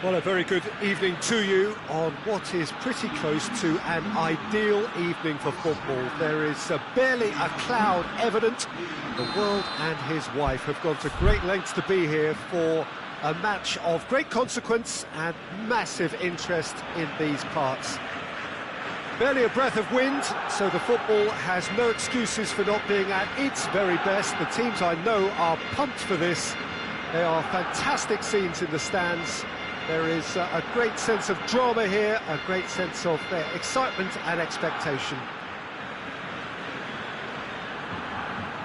Well, a very good evening to you on what is pretty close to an ideal evening for football. There is barely a cloud evident. The world and his wife have gone to great lengths to be here for a match of great consequence and massive interest in these parts. Barely a breath of wind, so the football has no excuses for not being at its very best. The teams I know are pumped for this. They are fantastic scenes in the stands. There is a great sense of drama here, a great sense of excitement and expectation.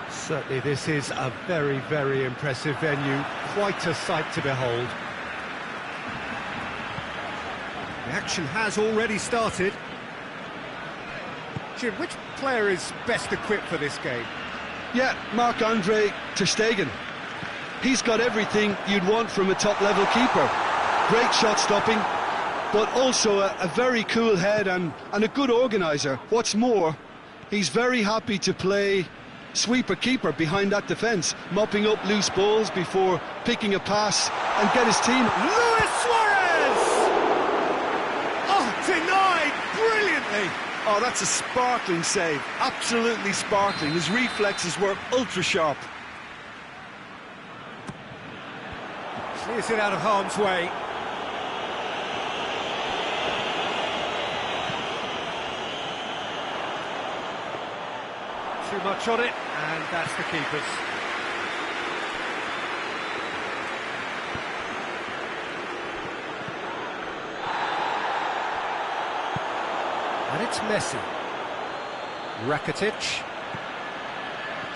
Certainly this is a very, very impressive venue, quite a sight to behold. The action has already started. Jim, which player is best equipped for this game? Yeah, Marc-Andre ter Stegen. He's got everything you'd want from a top-level keeper. Great shot stopping, but also a very cool head and a good organiser. What's more, he's very happy to play sweeper-keeper behind that defence, mopping up loose balls before picking a pass and get his team. Luis Suarez! Oh, denied brilliantly! Oh, that's a sparkling save, absolutely sparkling. His reflexes were ultra-sharp. Clears it out of harm's way. Too much on it, and that's the keeper's. And it's Messi. Rakitic.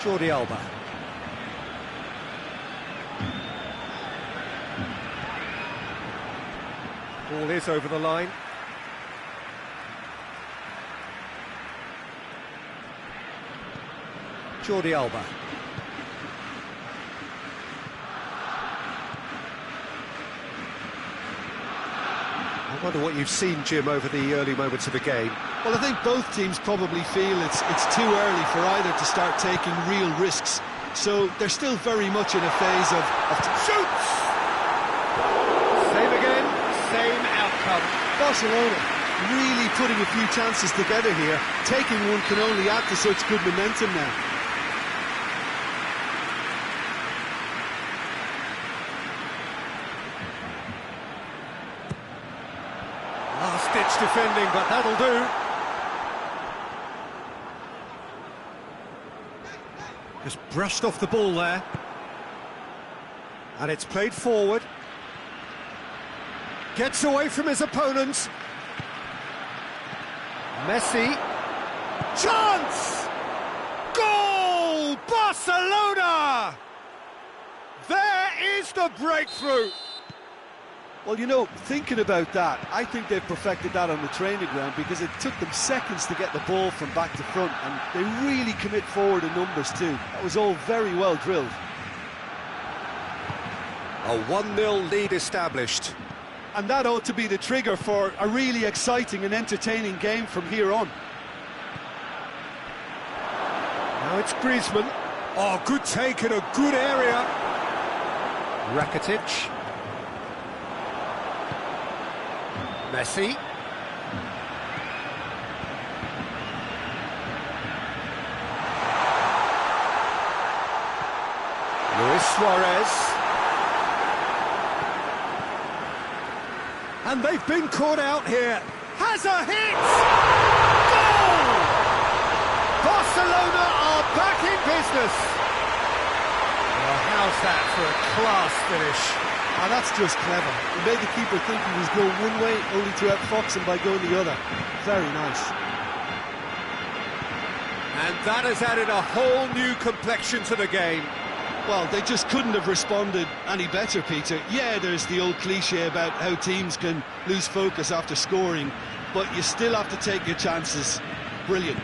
Jordi Alba. Ball is over the line. Jordi Alba. I wonder what you've seen, Jim, over the early moments of the game. Well, I think both teams probably feel it's too early for either to start taking real risks. So they're still very much in a phase of shoots! Same again, same outcome. Barcelona really putting a few chances together here. Taking one can only add to such good momentum now. Last-ditch defending, but that'll do. Just brushed off the ball there. And it's played forward. Gets away from his opponents. Messi. Chance! Goal! Barcelona! There is the breakthrough. Well, you know, thinking about that, I think they've perfected that on the training ground because it took them seconds to get the ball from back to front, and they really commit forward in numbers too. That was all very well drilled. A 1-0 lead established. And that ought to be the trigger for a really exciting and entertaining game from here on. Now it's Griezmann. Oh, good take in a good area. Rakitic. Messi. Luis Suarez. And they've been caught out here. Has a hit! Goal! Barcelona are back in business. Well, how's that for a class finish? And that's just clever. It made the keeper think he was going one way, only to outfox him by going the other. Very nice. And that has added a whole new complexion to the game. Well, they just couldn't have responded any better, Peter. Yeah, there's the old cliche about how teams can lose focus after scoring, but you still have to take your chances. Brilliant.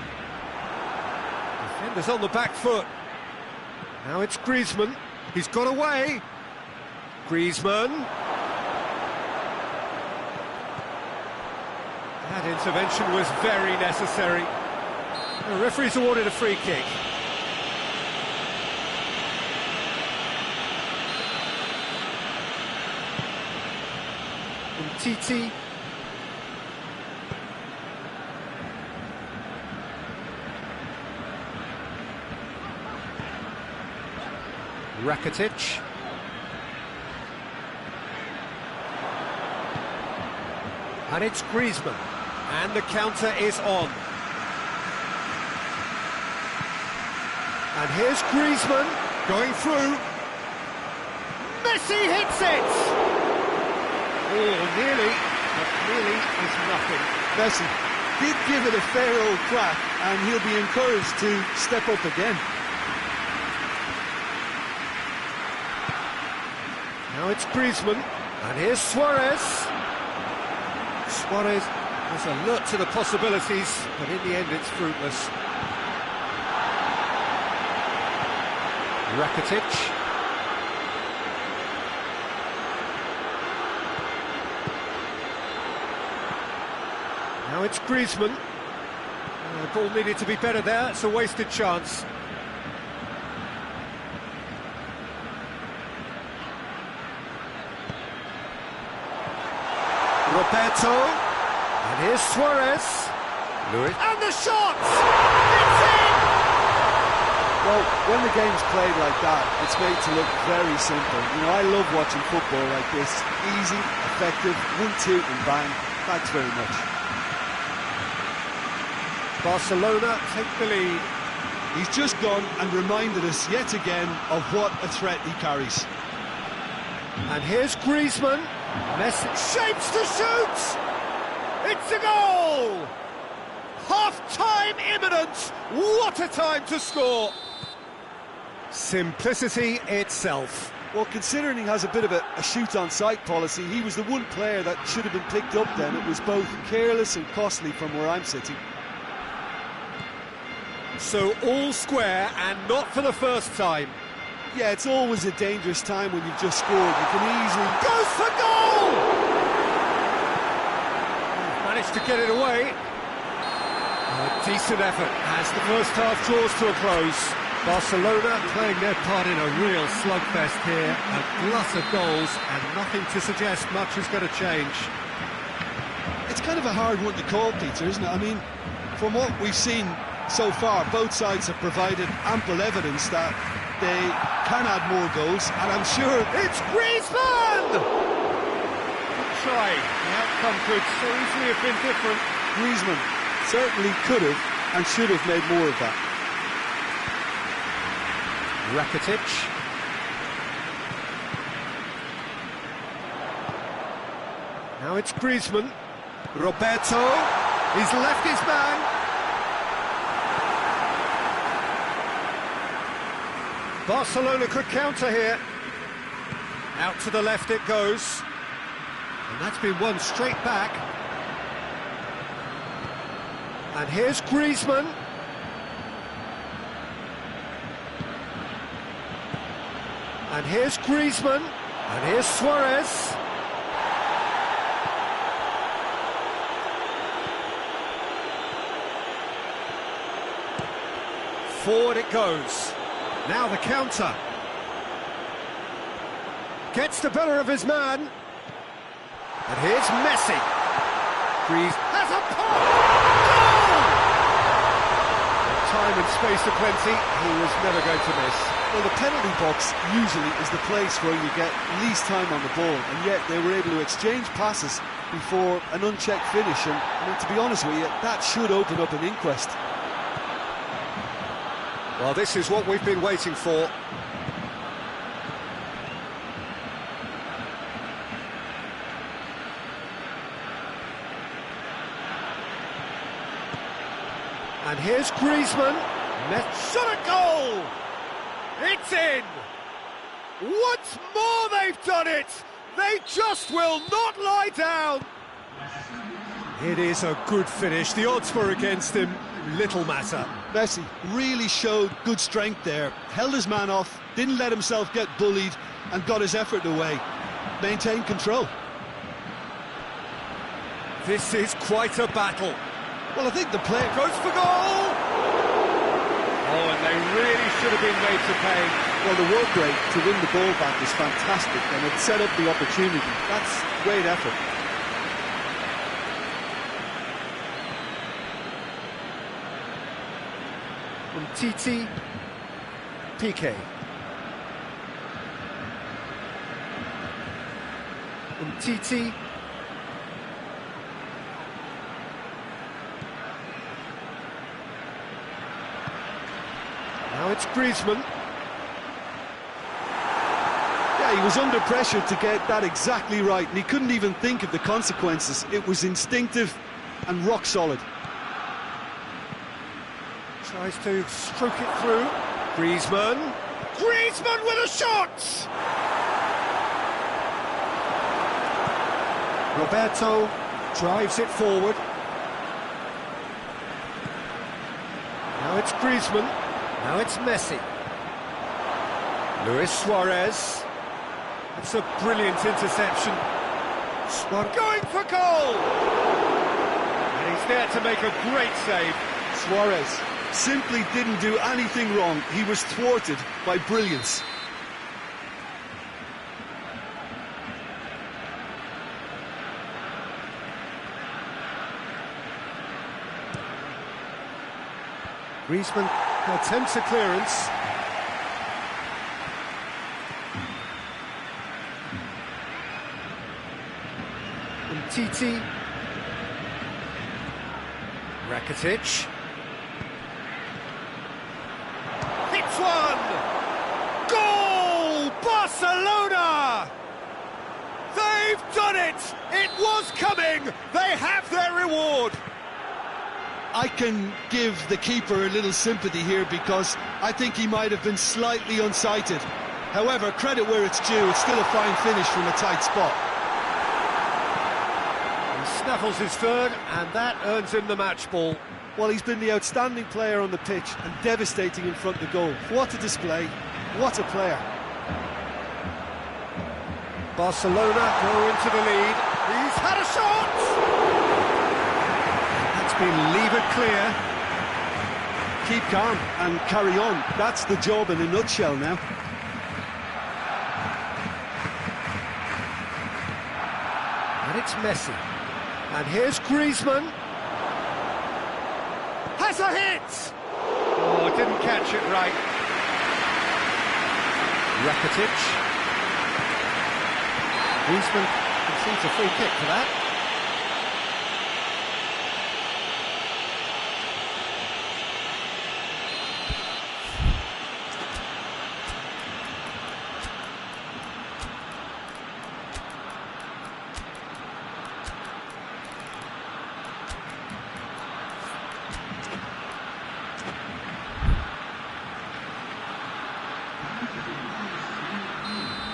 Defenders on the back foot. Now it's Griezmann. He's got away. Griezmann. That intervention was very necessary. The referee's awarded a free kick. Titi. Rakitic. And it's Griezmann. And the counter is on. And here's Griezmann going through. Messi hits it! Oh, nearly, but nearly is nothing. Messi did give it a fair old crack, and he'll be encouraged to step up again. Now it's Griezmann, and here's Suarez. Suarez was alert to the possibilities, but in the end it's fruitless. Rakitic. Now it's Griezmann. The ball needed to be better there, it's a wasted chance. Roberto, and here's Suarez. Luis. And the shot! It's in! Well, when the game's played like that, it's made to look very simple. You know, I love watching football like this. Easy, effective, 1-2 and bang. Thanks very much. Barcelona take the lead. He's just gone and reminded us yet again of what a threat he carries. And here's Griezmann. Messi shapes to shoot! It's a goal! Half-time imminent! What a time to score! Simplicity itself. Well, considering he has a bit of a shoot-on-sight policy, he was the one player that should have been picked up then. It was both careless and costly from where I'm sitting. So all square, and not for the first time. Yeah, it's always a dangerous time when you've just scored. You can easily... Goes for goal! Managed to get it away. A decent effort as the first half draws to a close. Barcelona playing their part in a real slugfest here. A glut of goals and nothing to suggest much is going to change. It's kind of a hard one to call, Peter, isn't it? I mean, from what we've seen so far, both sides have provided ample evidence that they can add more goals, and I'm sure... It's Griezmann! Good try. The outcome could so easily have been different. Griezmann certainly could have and should have made more of that. Rakitic. Now it's Griezmann. Roberto. He's left his man. Barcelona could counter here. Out to the left it goes. And that's been won straight back. And here's Griezmann. And here's Griezmann. And here's Suarez. Forward it goes. Now the counter. Gets the better of his man. And here's Messi. Greaves has a pop! Goal! With time and space aplenty, he was never going to miss. Well, the penalty box usually is the place where you get least time on the ball, and yet they were able to exchange passes before an unchecked finish, and I mean, to be honest with you, that should open up an inquest. Well, this is what we've been waiting for. And here's Griezmann. Shot a goal! It's in! Once more they've done it! They just will not lie down! It is a good finish. The odds were against him. Little matter. Messi really showed good strength there. Held his man off, didn't let himself get bullied, and got his effort away. Maintained control. This is quite a battle. Well, I think the player Goes for goal! Oh, and they really should have been made to pay. Well, the work rate to win the ball back is fantastic, and it set up the opportunity. That's great effort. Titi, Piqué. Titi. Now it's Griezmann. Yeah, he was under pressure to get that exactly right, and he couldn't even think of the consequences. It was instinctive and rock solid. Tries to stroke it through. Griezmann. Griezmann with a shot! Roberto drives it forward. Now it's Griezmann. Now it's Messi. Luis Suarez. It's a brilliant interception. Suarez going for goal! And he's there to make a great save. Suarez simply didn't do anything wrong. He was thwarted by brilliance. Griezmann attempts a clearance. Titi. Rakitic. Hits one! Goal! Barcelona! They've done it! It was coming! They have their reward! I can give the keeper a little sympathy here because I think he might have been slightly unsighted. However, credit where it's due, it's still a fine finish from a tight spot. He snaffles his third, and that earns him the match ball. Well, he's been the outstanding player on the pitch and devastating in front of goal. What a display, what a player. Barcelona go into the lead. He's had a shot! That's been levered clear. Keep calm and carry on. That's the job in a nutshell now. And it's Messi. And here's Griezmann. Has a hit! Oh, didn't catch it right. Rakitic. Griezmann concedes a free kick for that.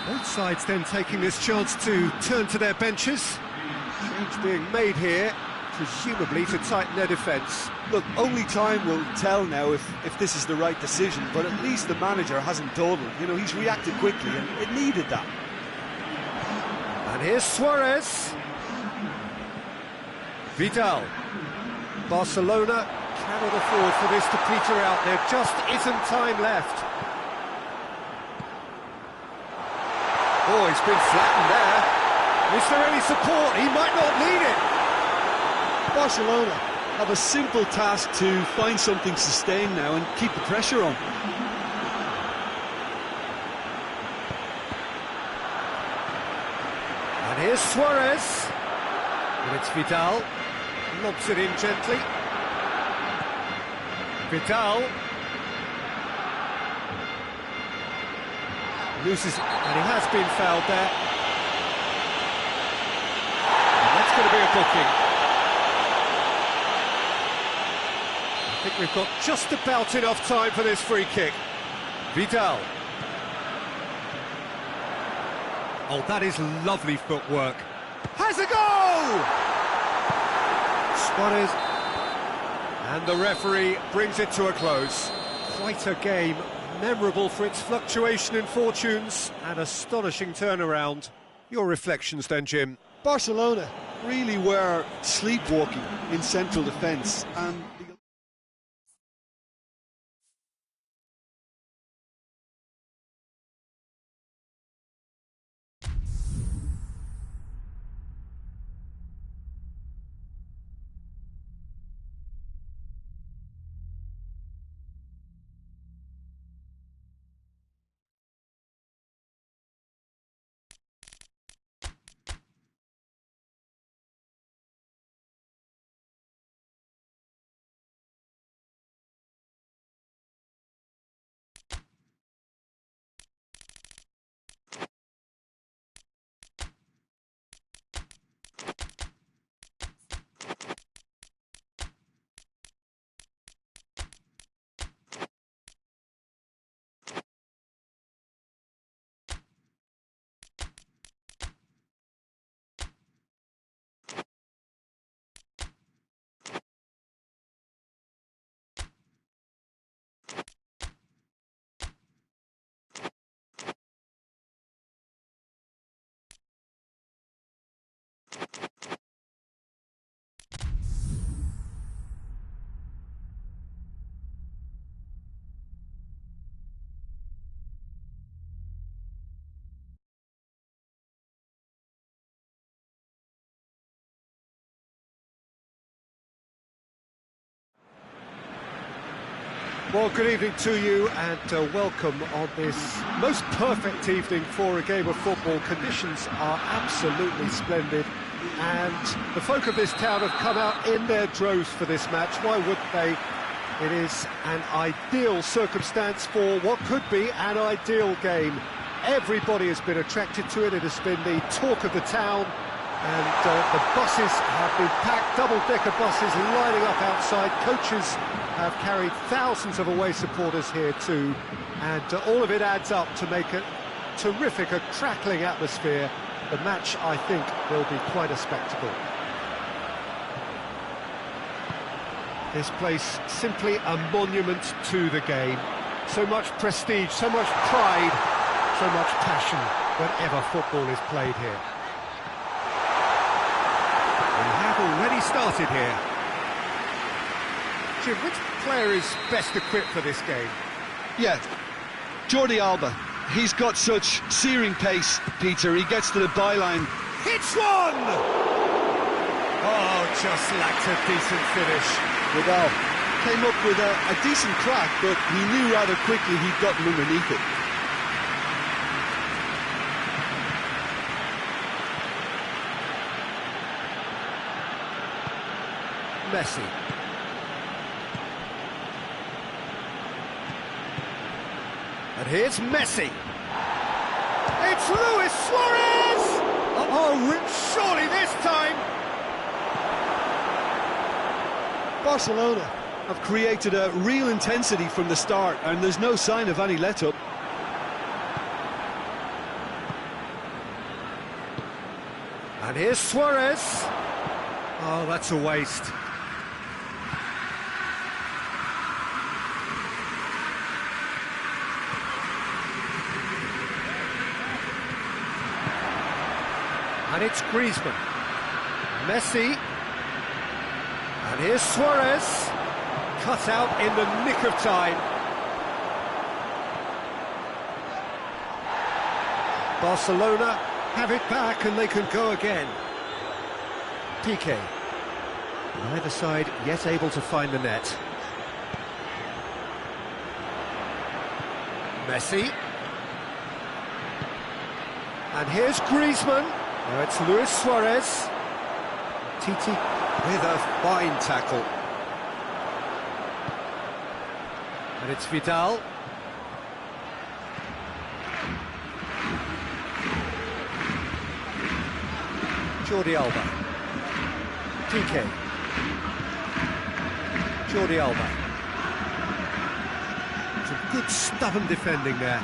Both sides then taking this chance to turn to their benches. Change being made here, presumably to tighten their defence. Look, only time will tell now if this is the right decision, but at least the manager hasn't dawdled. You know, he's reacted quickly, and it needed that. And here's Suarez. Vidal. Barcelona cannot afford for this to peter out. There just isn't time left. Oh, he's been flattened there. Is there any support? He might not need it. Barcelona have a simple task to find something sustained now and keep the pressure on. And here's Suarez. And it's Vidal. Lobs it in gently. Vidal. Loses it, and he has been fouled there. And that's going to be a booking. I think we've got just about enough time for this free kick. Vidal. Oh, that is lovely footwork. Has a goal! Suarez. And the referee brings it to a close. Quite a game. Memorable for its fluctuation in fortunes and astonishing turnaround. Your reflections then, Jim? Barcelona really were sleepwalking in central defence, and Well, good evening to you and welcome on this most perfect evening for a game of football. Conditions are absolutely splendid and the folk of this town have come out in their droves for this match. Why wouldn't they? It is an ideal circumstance for what could be an ideal game. Everybody has been attracted to it. It has been the talk of the town. And the buses have been packed, double-decker buses lining up outside. Coaches have carried thousands of away supporters here too. And all of it adds up to make a terrific, a crackling atmosphere. The match, I think, will be quite a spectacle. This place simply a monument to the game. So much prestige, so much pride, so much passion whenever football is played here. We have already started here. Jim, which player is best equipped for this game? Yeah, Jordi Alba. He's got such searing pace, Peter. He gets to the byline. Hits one! Oh, just lacked a decent finish. Vidal came up with a decent crack, but he knew rather quickly he'd gotten underneath it. Messi. And here's Messi. It's Luis Suarez! Oh, surely this time! Barcelona have created a real intensity from the start, and there's no sign of any let-up. And here's Suarez. Oh, that's a waste. And it's Griezmann. Messi. And here's Suarez. Cut out in the nick of time. Barcelona have it back and they can go again. Piqué. Neither side yet able to find the net. Messi. And here's Griezmann. Now it's Luis Suarez. Titi with a fine tackle. And it's Vidal. Jordi Alba. Piqué. Jordi Alba. Some good stubborn defending there.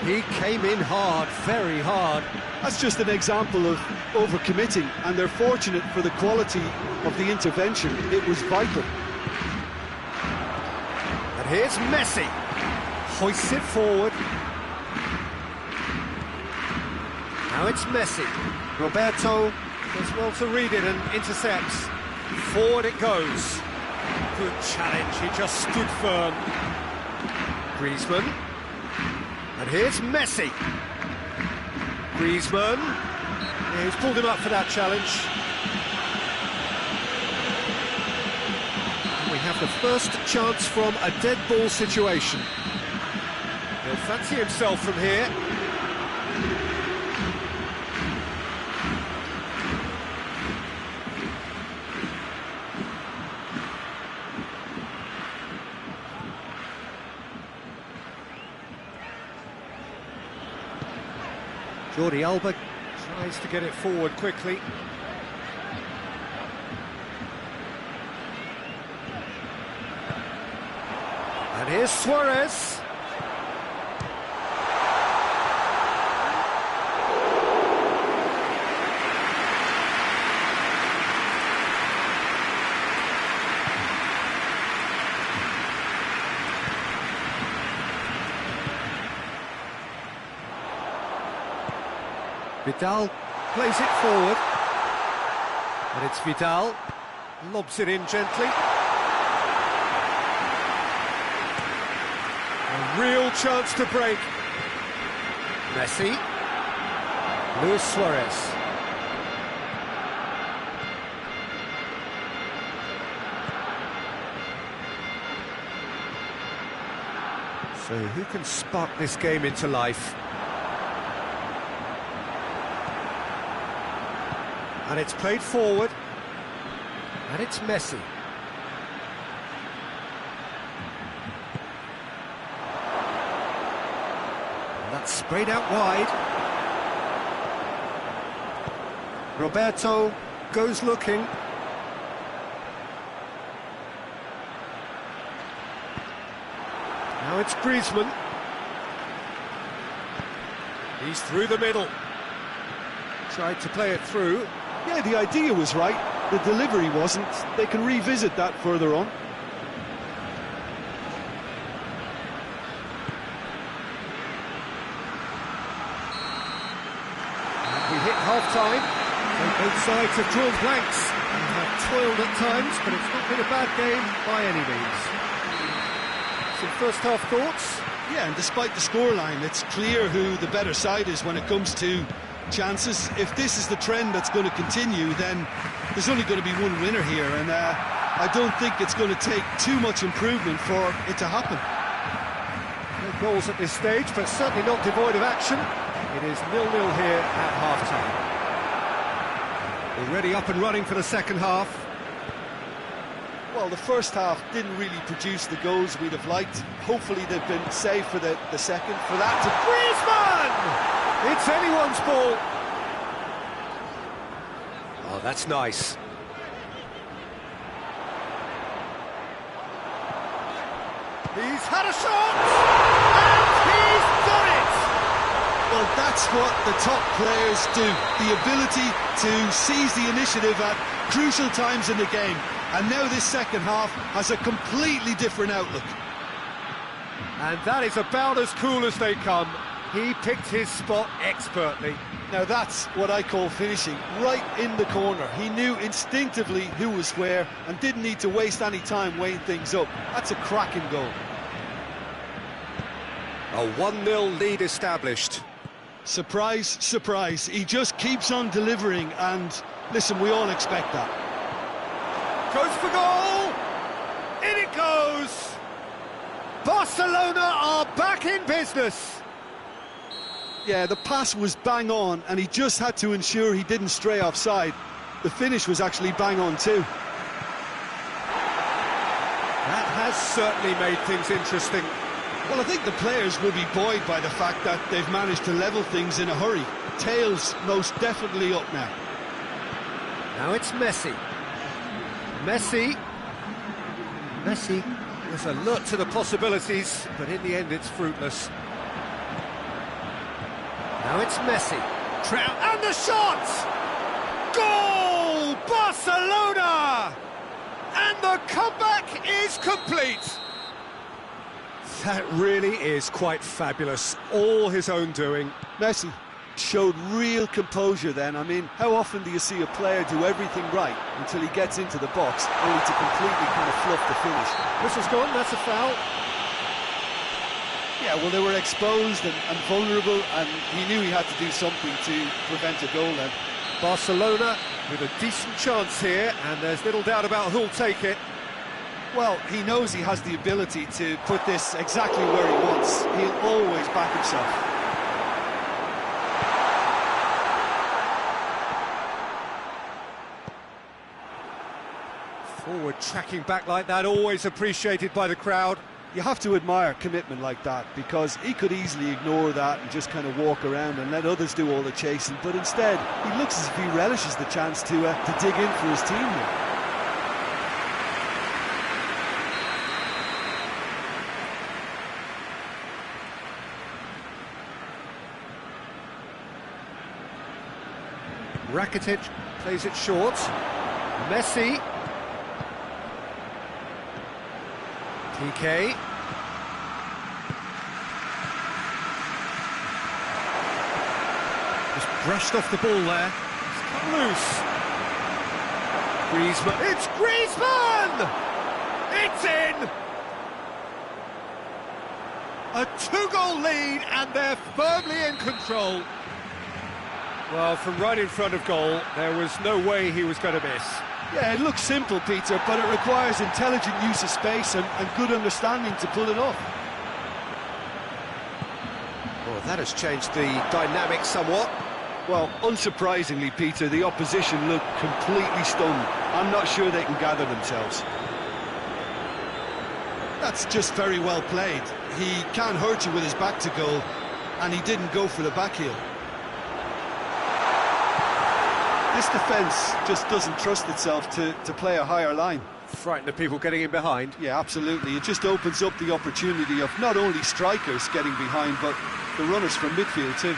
He came in hard, very hard. That's just an example of overcommitting, and they're fortunate for the quality of the intervention. It was vital. And here's Messi. Hoists it forward. Now it's Messi. Roberto does well to read it and intercepts. Forward it goes. Good challenge, he just stood firm. Griezmann. And here's Messi. Griezmann. Yeah, he's pulled him up for that challenge. And we have the first chance from a dead ball situation. He'll fancy himself from here. Jordi Alba tries to get it forward quickly. And here's Suarez. Vidal plays it forward. And it's Vidal. Lobs it in gently. A real chance to break. Messi. Luis Suarez. So who can spark this game into life? And it's played forward. And it's Messi. And that's sprayed out wide. Roberto goes looking. Now it's Griezmann. He's through the middle. Tried to play it through. Yeah, the idea was right, the delivery wasn't. They can revisit that further on. And we hit half-time. Both sides have drawn blanks and have toiled at times, but it's not been a bad game by any means. Some first-half thoughts? Yeah, and despite the scoreline, it's clear who the better side is when it comes to chances. If this is the trend that's going to continue, then there's only going to be one winner here, and I don't think it's going to take too much improvement for it to happen. No goals at this stage, but certainly not devoid of action. It is 0-0 here at half-time. Already up and running for the second half. Well, the first half didn't really produce the goals we'd have liked. Hopefully they've been saved for the second. For that to Griezmann! It's anyone's ball. Oh, that's nice. He's had a shot! And he's done it! Well, that's what the top players do. The ability to seize the initiative at crucial times in the game. And now this second half has a completely different outlook. And that is about as cool as they come. He picked his spot expertly. Now that's what I call finishing, right in the corner. He knew instinctively who was where and didn't need to waste any time weighing things up. That's a cracking goal. A 1-0 lead established. Surprise, surprise. He just keeps on delivering, and listen, we all expect that. Goes for goal! In it goes! Barcelona are back in business! Yeah, the pass was bang on, and he just had to ensure he didn't stray offside. The finish was actually bang on too. That has certainly made things interesting. Well, I think the players will be buoyed by the fact that they've managed to level things in a hurry. Tails most definitely up now. Now it's Messi. Messi was alert to the possibilities, but in the end it's fruitless. Now it's Messi. Trout, and the shot! Goal! Barcelona! And the comeback is complete. That really is quite fabulous. All his own doing. Messi showed real composure then. I mean, how often do you see a player do everything right until he gets into the box, only to completely kind of fluff the finish? Whistle's gone, that's a foul. Yeah, well, they were exposed and vulnerable, and he knew he had to do something to prevent a goal then. Barcelona with a decent chance here, and there's little doubt about who'll take it. Well, he knows he has the ability to put this exactly where he wants. He'll always back himself. Forward tracking back like that, always appreciated by the crowd. You have to admire commitment like that, because he could easily ignore that and just kind of walk around and let others do all the chasing, but instead he looks as if he relishes the chance to dig in for his team here. Rakitic plays it short. Messi. PK. Just brushed off the ball there. It's cut loose. Griezmann. It's Griezmann! It's in! A 2-goal lead, and they're firmly in control. Well, from right in front of goal, there was no way he was going to miss. Yeah, it looks simple, Peter, but it requires intelligent use of space and good understanding to pull it off. That has changed the dynamic somewhat. Well, unsurprisingly, Peter, the opposition look completely stunned. I'm not sure they can gather themselves. That's just very well played. He can't hurt you with his back to goal, and he didn't go for the back heel. This defence just doesn't trust itself to play a higher line. Frighten the people getting in behind. Yeah, absolutely. It just opens up the opportunity of not only strikers getting behind, but the runners from midfield too.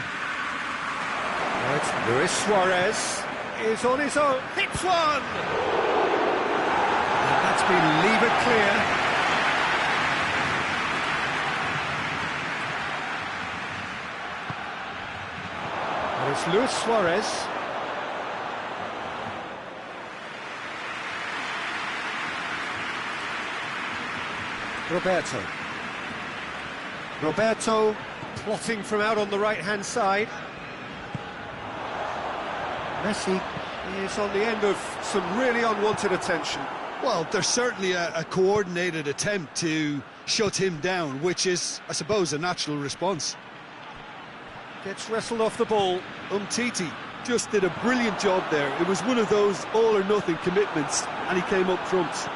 Right, Luis Suarez is on his own. Hits one! And that's been levered clear. And it's Luis Suarez. Roberto plotting from out on the right-hand side. Messi is on the end of some really unwanted attention. Well, there's certainly a coordinated attempt to shut him down, which is, I suppose, a natural response. Gets wrestled off the ball. Umtiti just did a brilliant job there. It was one of those all-or-nothing commitments, and he came up trumps.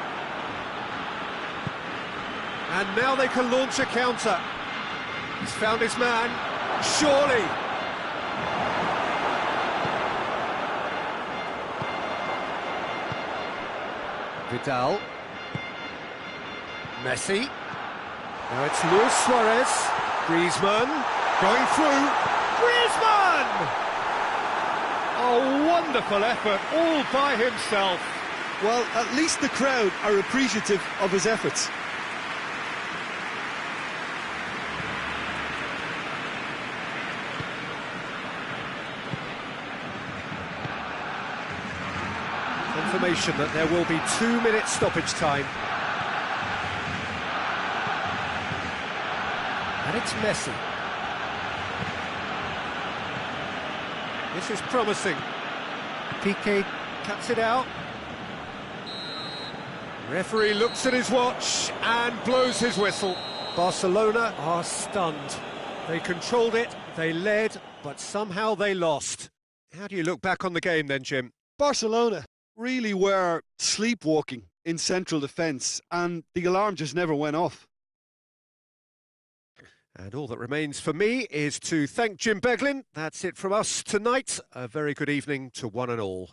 And now they can launch a counter. He's found his man. Surely. Vidal. Messi. Now it's Luis Suarez. Griezmann going through. Griezmann! A wonderful effort all by himself. Well, at least the crowd are appreciative of his efforts. Confirmation that there will be 2 minutes stoppage time. And it's Messi. This is promising. Piqué cuts it out. Referee looks at his watch and blows his whistle. Barcelona are stunned. They controlled it, they led, but somehow they lost. How do you look back on the game then, Jim? Barcelona really were sleepwalking in central defence, and the alarm just never went off. And all that remains for me is to thank Jim Beglin. That's it from us tonight. A very good evening to one and all.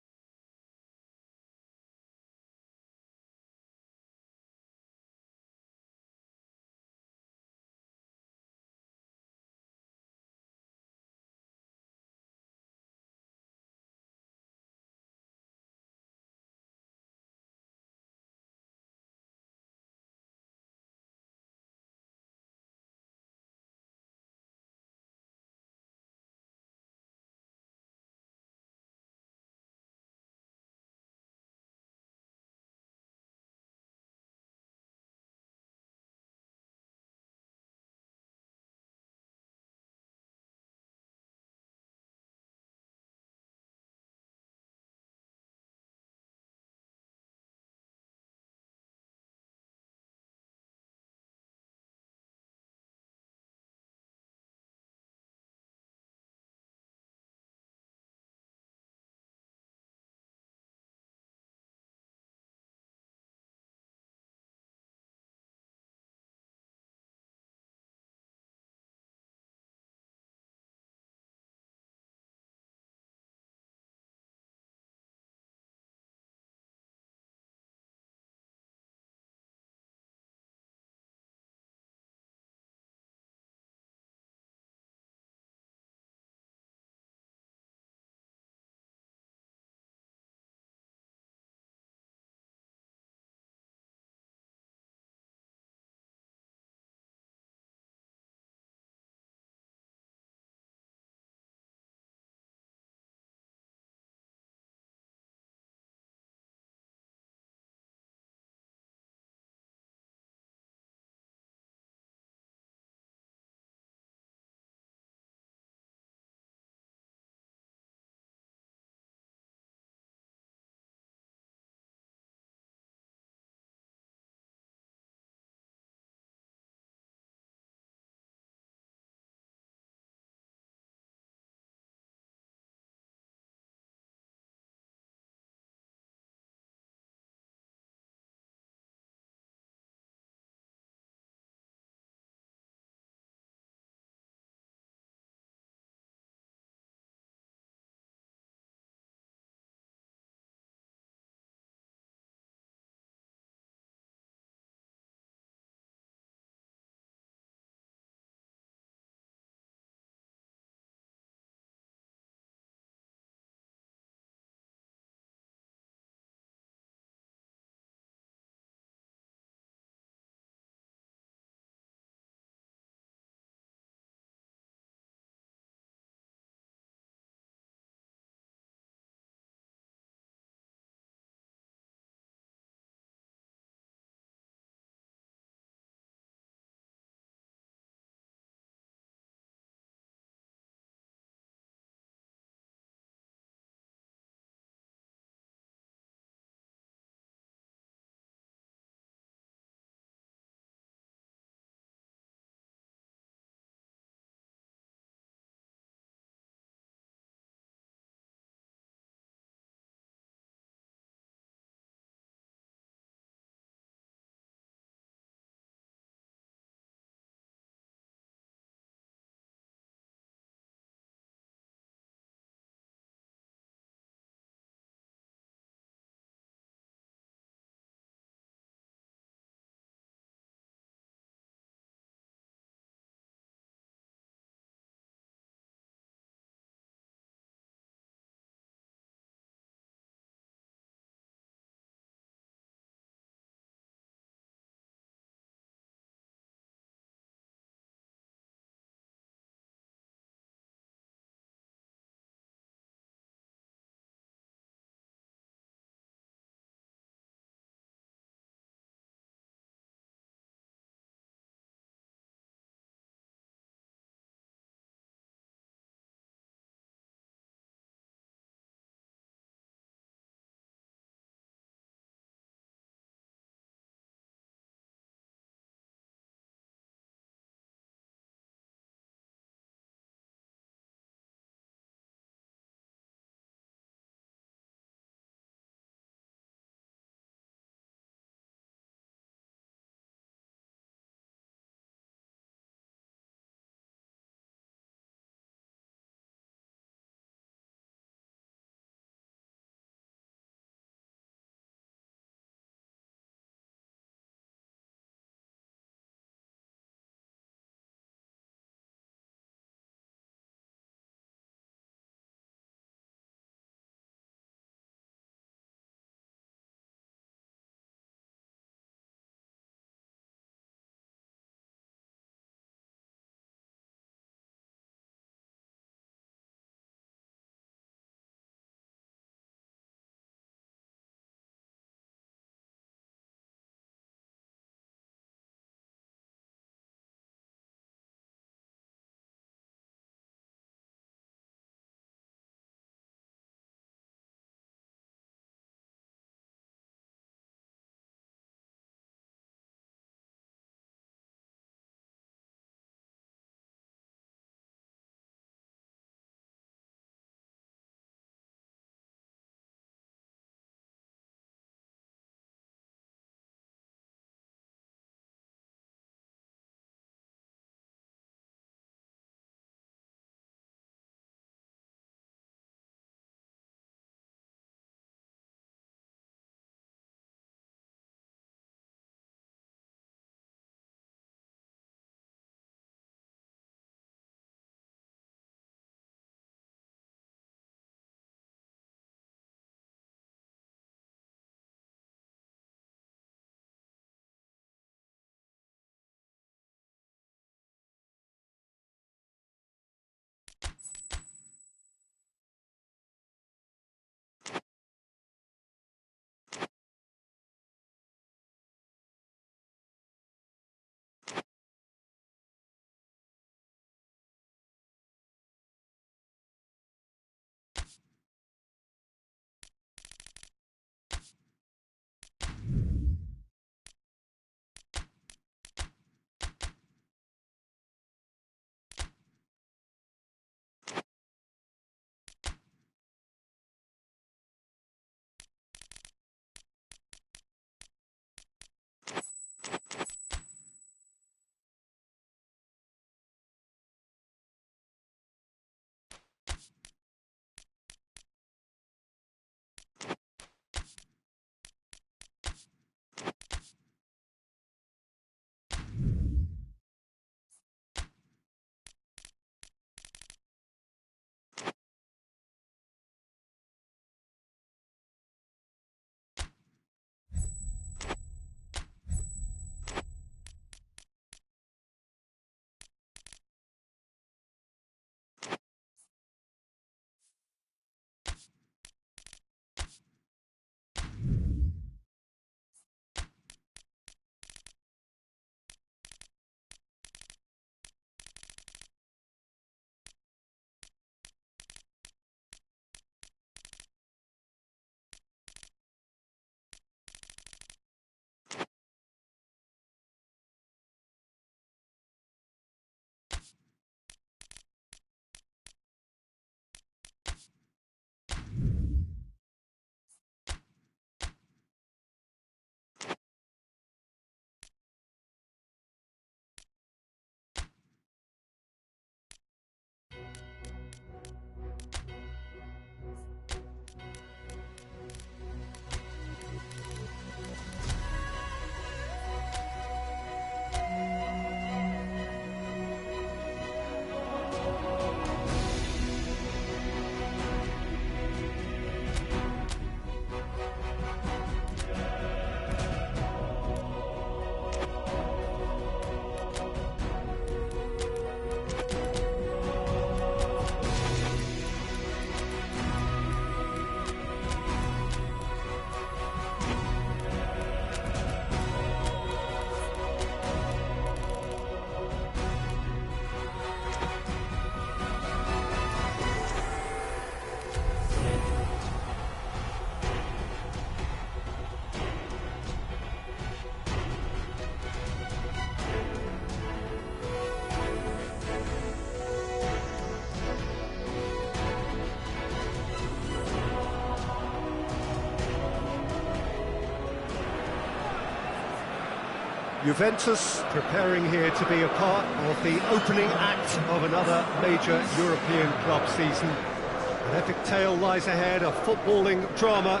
Juventus preparing here to be a part of the opening act of another major European club season. An epic tale lies ahead, a footballing drama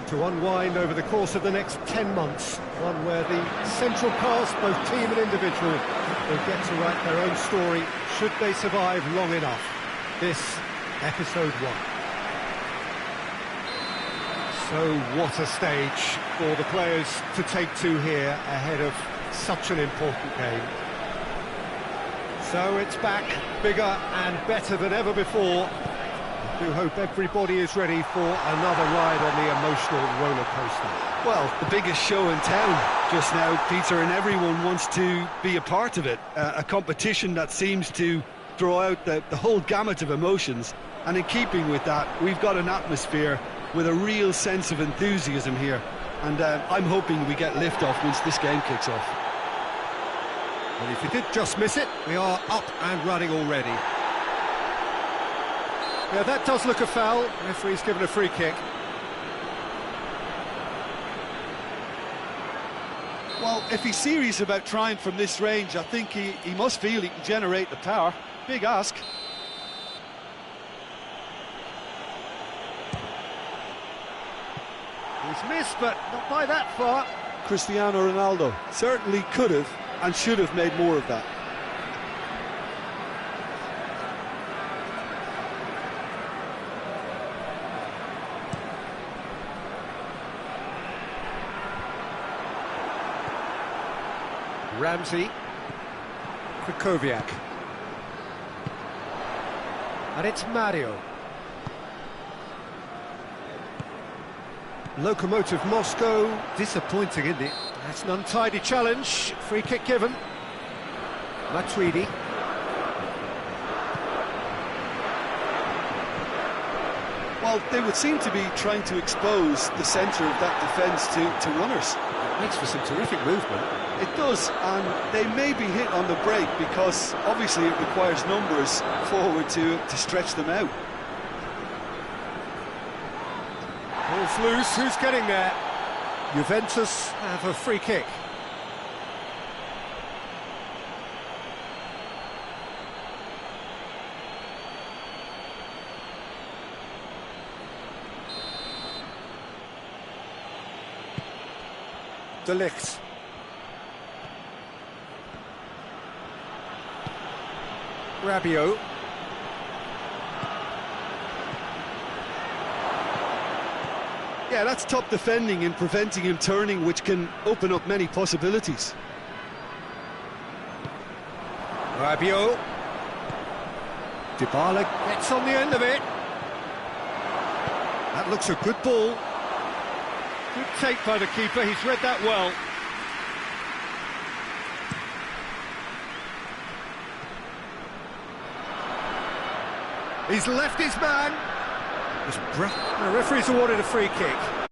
to unwind over the course of the next 10 months. One where the central cast, both team and individual, will get to write their own story should they survive long enough. This, episode 1. So what a stage for the players to take to here ahead of such an important game. So it's back, bigger and better than ever before. I do hope everybody is ready for another ride on the emotional roller coaster. Well, the biggest show in town just now, Peter, and everyone wants to be a part of it. A competition that seems to draw out the whole gamut of emotions, and in keeping with that, we've got an atmosphere with a real sense of enthusiasm here, and I'm hoping we get lift-off once this game kicks off. And if you did just miss it, we are up and running already. Yeah, that does look a foul. Referee's given a free kick. Well, if he's serious about trying from this range, I think he must feel he can generate the power. Big ask. He's missed, but not by that far. Cristiano Ronaldo certainly could have and should have made more of that. Ramsey, Krychowiak, and it's Mario. Lokomotiv Moscow, disappointing, isn't it? That's an untidy challenge, free kick given. Matuidi. Well, they would seem to be trying to expose the centre of that defence to runners. It makes for some terrific movement. It does, and they may be hit on the break because obviously it requires numbers forward to stretch them out. Ball's loose, who's getting there? Juventus have a free kick. De Ligt. Rabiot. Yeah, that's top defending and preventing him turning, which can open up many possibilities. Rabiot. Dybala gets on the end of it. That looks a good ball. Good take by the keeper, he's read that well. He's left his man. The referee's awarded a free kick.